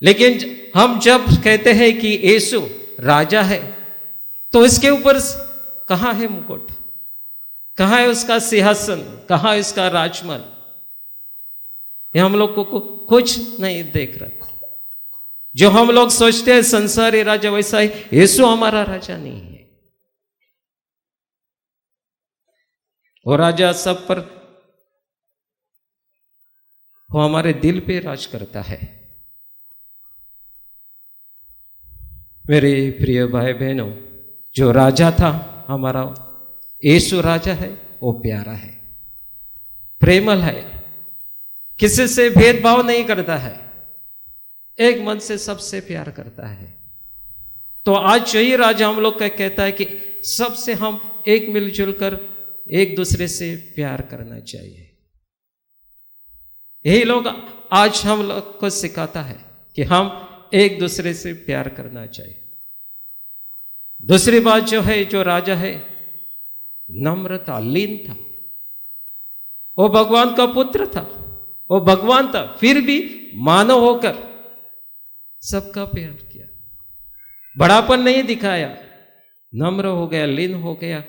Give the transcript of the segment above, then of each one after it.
लेकिन हम जब कहते हैं कि यीशु राजा है, तो इसके ऊपर कहाँ है मुकुट, कहाँ है उसका सिंहासन, कहाँ है उसका राजमहल? ये हम लोग को कुछ नहीं देख रहा। जो हम लोग सोचते हैं संसारी राजा, वैसा ही यीशु हमारा राजा नहीं है। वो राजा सब पर, वो हमारे दिल पे राज करता है। मेरे प्रिय भाई बहनों, जो राजा था हमारा यीशु राजा है, वो प्यारा है, प्रेमल है, किसी से भेदभाव नहीं करता है, एक मन से सबसे प्यार करता है। तो आज यही राजा हम लोग का कहता है कि सबसे हम एक मिलजुल कर एक दूसरे से प्यार करना चाहिए। यही लोग आज हम लोग को सिखाता है कि हम एक दूसरे से प्यार करना चाहिए। दूसरी बात जो है, जो राजा है नम्रता, लीन था। वो भगवान का पुत्र था, वो भगवान था, फिर भी मानव होकर सबका प्यार किया, बड़ापन नहीं दिखाया, नम्र हो गया, लीन हो गया,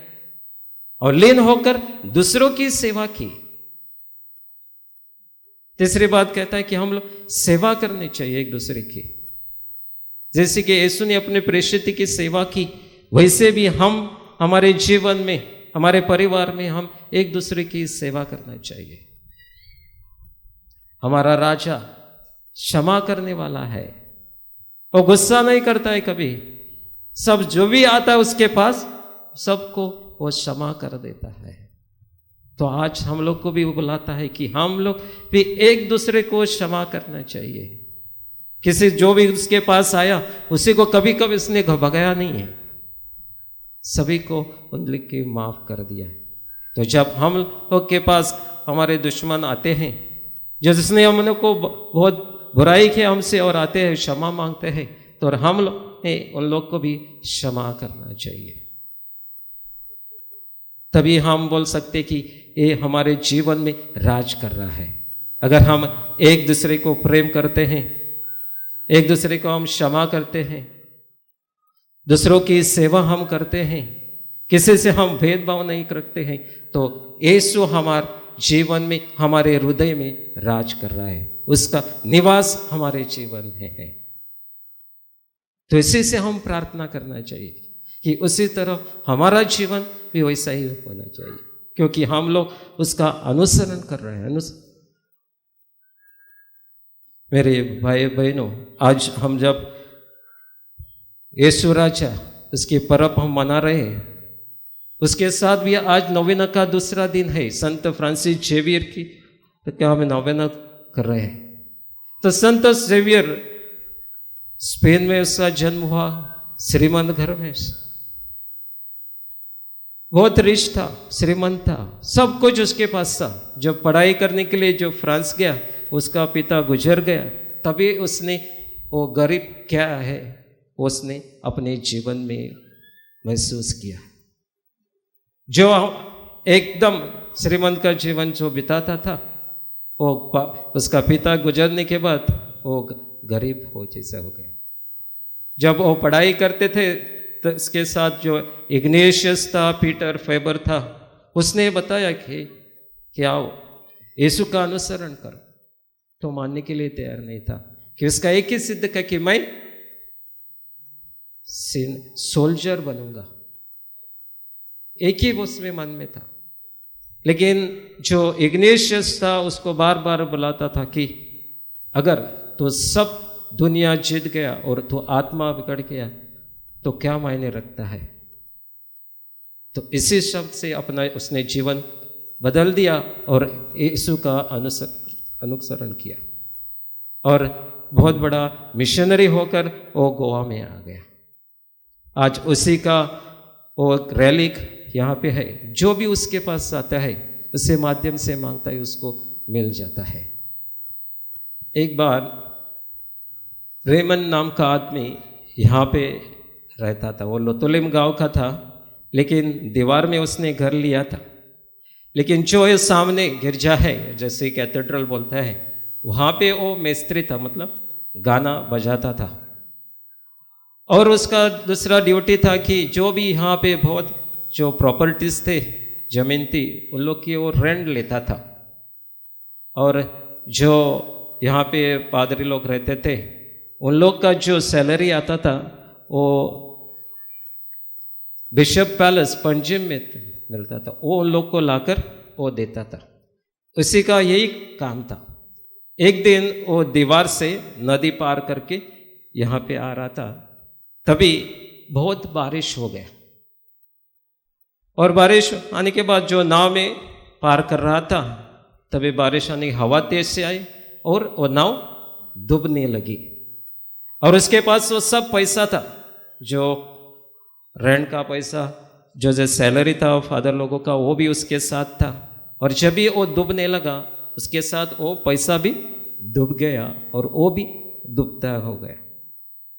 और लीन होकर दूसरों की सेवा की। तीसरी बात कहता है कि हम लोग सेवा करनी चाहिए एक दूसरे की। जैसे कि यीशु ने अपने प्रेषित की सेवा की, वैसे भी हम हमारे जीवन में, हमारे परिवार में हम एक दूसरे की सेवा करना चाहिए। हमारा राजा क्षमा करने वाला है, वो गुस्सा नहीं करता है कभी। सब जो भी आता है उसके पास, सबको वो क्षमा कर देता है। तो आज हम लोग को भी वो बुलाता है कि हम लोग भी एक दूसरे को क्षमा करना चाहिए। किसी जो भी उसके पास आया, उसी को कभी कभी उसने भगाया नहीं है, सभी को उनके माफ कर दिया है। तो जब हम लोग के पास हमारे दुश्मन आते हैं, जो जिसने हम लोग को बहुत बुराई किया हमसे, और आते हैं क्षमा मांगते हैं, तो हम लोग ने उन लोग को भी क्षमा करना चाहिए। तभी हम बोल सकते कि ये हमारे जीवन में राज कर रहा है। अगर हम एक दूसरे को प्रेम करते हैं, एक दूसरे को हम क्षमा करते हैं, दूसरों की सेवा हम करते हैं, किसी से हम भेदभाव नहीं करते हैं, तो यीशु हमारे जीवन में, हमारे हृदय में राज कर रहा है, उसका निवास हमारे जीवन में है। तो इसी से हम प्रार्थना करना चाहिए कि उसी तरह हमारा जीवन भी वैसा ही होना चाहिए, क्योंकि हम लोग उसका अनुसरण कर रहे हैं। मेरे भाई बहनों, आज हम जब यीशु राजा उसकी पर्व हम मना रहे हैं, उसके साथ भी आज नौवेना का दूसरा दिन है, संत फ्रांसिस जेवियर की, तो क्या हम नौवेना कर रहे हैं। तो संत जेवियर, स्पेन में उसका जन्म हुआ, श्रीमंत घर में, बहुत रिच था, श्रीमंत था, सब कुछ उसके पास था। जब पढ़ाई करने के लिए जो फ्रांस गया, उसका पिता गुजर गया, तभी उसने वो गरीब क्या है उसने अपने जीवन में महसूस किया। जो एकदम श्रीमंत का जीवन जो बिताता था, वो उसका पिता गुजरने के बाद वो गरीब हो जैसा हो गया। जब वो पढ़ाई करते थे, तो इसके साथ जो इग्नेशियस था, पीटर फेबर था, उसने बताया कि क्या यीशु का अनुसरण कर, तो मानने के लिए तैयार नहीं था, कि उसका एक ही सिद्ध का कि मैं सोल्जर बनूंगा, एक ही उसमें मन में था। लेकिन जो इग्नेशियस था, उसको बार बार बुलाता था कि अगर तो सब दुनिया जीत गया और तो आत्मा बिगड़ गया, तो क्या मायने रखता है। तो इसी शब्द से अपना उसने जीवन बदल दिया और यीशु का अनुसरण किया, और बहुत बड़ा मिशनरी होकर वो गोवा में आ गया। आज उसी का वो रैलिक यहाँ पे है, जो भी उसके पास आता है उसके माध्यम से मांगता है, उसको मिल जाता है। एक बार रेमन नाम का आदमी यहाँ पे रहता था, वो लोतोलिम गांव का था, लेकिन दीवार में उसने घर लिया था। लेकिन जो ये सामने गिरजा है, जैसे कैथेड्रल बोलता है, वहाँ पे वो मिस्त्री था, मतलब गाना बजाता था। और उसका दूसरा ड्यूटी था कि जो भी यहाँ पे बहुत जो प्रॉपर्टीज थे, जमीन थी, उन लोग की वो रेंट लेता था। और जो यहाँ पे पादरी लोग रहते थे, उन लोग का जो सैलरी आता था वो बिशप पैलेस पंजिम में मिलता था, वो उन लोग को लाकर वो देता था। उसी का यही काम था। एक दिन वो दीवार से नदी पार करके यहाँ पे आ रहा था, तभी बहुत बारिश हो गया। और बारिश आने के बाद जो नाव में पार कर रहा था, तभी बारिश आने की हवा तेज से आई और वो नाव डूबने लगी। और उसके पास वो सब पैसा था, जो रेंट का पैसा, जो सैलरी था फादर लोगों का, वो भी उसके साथ था। और जब भी वो डूबने लगा, उसके साथ वो पैसा भी डूब गया और वो भी डूबता हो गया।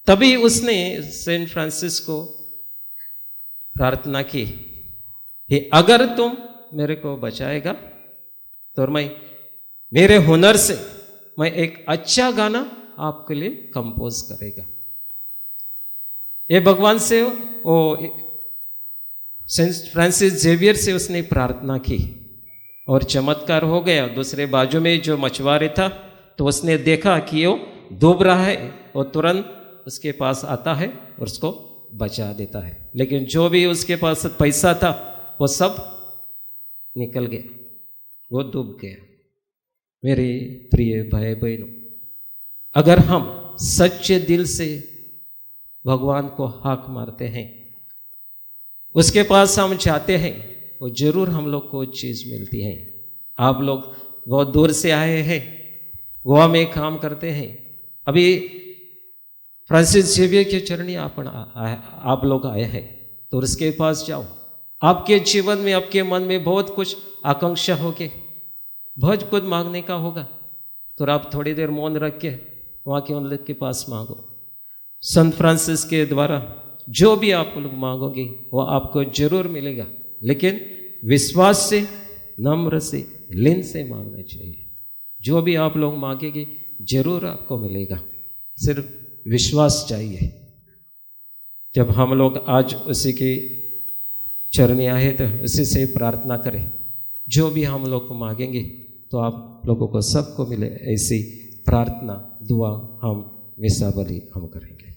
तभी उसने सेंट फ्रांसिस को प्रार्थना की कि अगर तुम मेरे को बचाएगा तो मैं मेरे हुनर से मैं एक अच्छा गाना आपके लिए कंपोज करेगा। ये भगवान से वो सेंट फ्रांसिस जेवियर से उसने प्रार्थना की और चमत्कार हो गया। दूसरे बाजू में जो मछुआरे था, तो उसने देखा कि वो डूब रहा है, वो तुरंत उसके पास आता है और उसको बचा देता है। लेकिन जो भी उसके पास पैसा था वो सब निकल गया, वो डूब गया। मेरे प्रिय भाई बहनों, अगर हम सच्चे दिल से भगवान को हाक मारते हैं, उसके पास हम जाते हैं, वो जरूर हम लोग को चीज़ मिलती है। आप लोग बहुत दूर से आए हैं, गोवा में काम करते हैं, अभी फ्रांसिस जेवियर के चरणी आप लोग आए हैं, तो उसके पास जाओ। आपके जीवन में, आपके मन में बहुत कुछ आकांक्षा होगी, बहुत कुछ मांगने का होगा, तो आप थोड़ी देर मौन रख के वहाँ के उन लोग के पास मांगो। संत फ्रांसिस के द्वारा जो भी आप लोग मांगोगे वो आपको जरूर मिलेगा, लेकिन विश्वास से, नम्र से, लीन से मांगना चाहिए। जो भी आप लोग मांगेंगे जरूर आपको मिलेगा, सिर्फ विश्वास चाहिए। जब हम लोग आज उसी की चरणी आए तो उसी से प्रार्थना करें, जो भी हम लोग को मांगेंगे तो आप लोगों को सबको मिले। ऐसी प्रार्थना, दुआ हम मिसा बलि हम करेंगे।